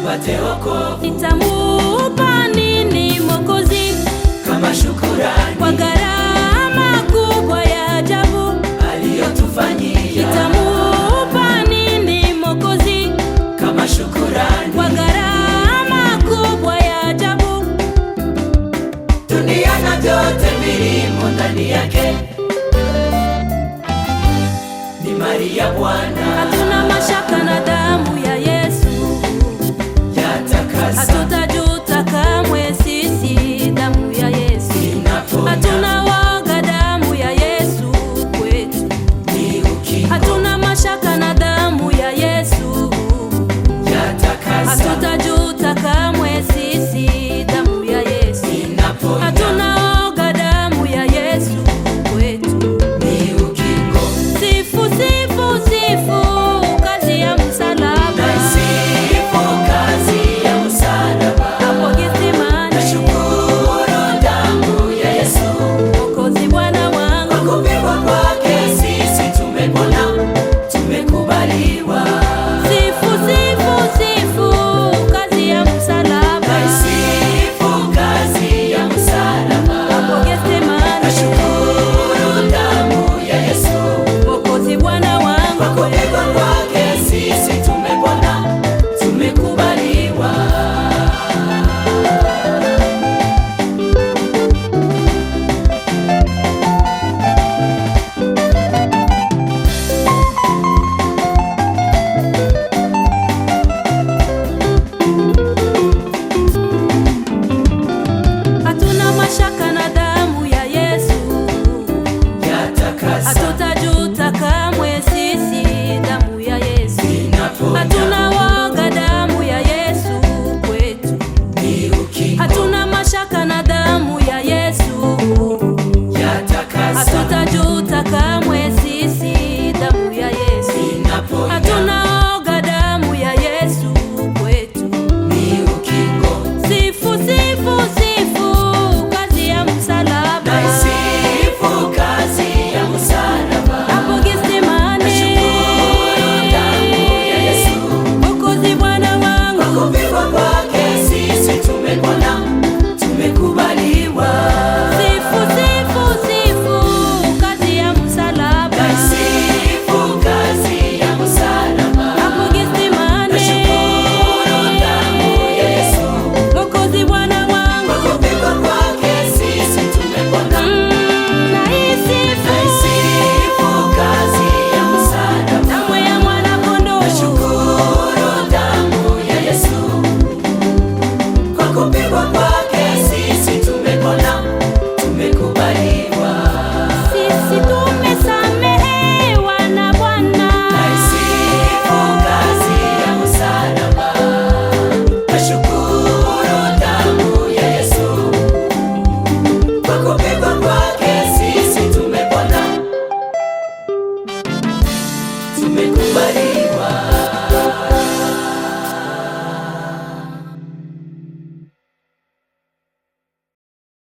tupate wokovu. Nitamupa nini Mwokozi kama shukurani kwa gharama kubwa ya ajabu aliyotufanyia? Nitamupa nini Mwokozi kama shukurani kwa gharama kubwa ya ajabu? Dunia na vyote vilimo ndani yake ni mali ya Bwana. Hatuna mashaka na damu ya Yesu yatakasa. Hatutajuta kamwe sisi, damu ya Yesu inaponya. Hatuna woga, damu ya Yesu kwetu ni ukingo. Hatuna mashaka na damu ya Yesu yatakasa. Hatutajuta kamwe sisi, damu ya Yesu inaponya. Hatuna woga, damu ya Yesu kwetu ni ukingo. Sifu, sifu, sifu kazi ya msalaba. Naisifu kazi ya msalaba. Hapo Gethsemane. Nashukuru damu ya Yesu. Mwokozi Bwana wangu. Kwa kupigwa kwake sisi tumepona, tumekubaliwa. Sifu, sifu, sifu kazi ya msalaba. Naisifu kazi ya msalaba. Hapo Gethsemane. Nashukuru damu ya Yesu. Mwokozi Bwana wangu. Kwa kupigwa kwake sisi tumepona, tumekubaliwa. Hatuna mashaka na damu ya Yesu yatakasa. Hatutajuta kamwe sisi, damu ya Yesu inaponya. Hatuna woga, damu ya Yesu kwetu ni ukingo. Hatuna mashaka na damu ya Yesu yatakasa. Hatutajuta kamwe sisi, damu ya Yesu inaponya. Hatuna woga, damu ya Yesu kwetu ni ukingo. Sifu, sifu, sifu kazi ya msalaba. Naisifu kazi ya msalaba. Hapo Gethsemane. Nashukuru damu ya Yesu. Mwokozi Bwana wangu. Kwa kupigwa kwake sisi tumepona, tumekubaliwa. Sifu, sifu, sifu kazi ya msalaba. Naisifu kazi ya msalaba. Hapo Gethsemane. Nashukuru damu ya Yesu. Mwokozi Bwana wangu. Kwa kupigwa kwake sisi tumepona. Naisifu Naisifu kazi ya msalaba. damu ya mwana-kondoo. Nashukuru damu ya Yesu. Kwa kupigwa kwake sisi tumepona, tumekubaliwa. Sisi tumesamehewa na Bwana. Naisifu kazi ya msalaba. Nashukuru damu ya Yesu. Kwa kupigwa kwake sisi tumepona, tumekubaliwa.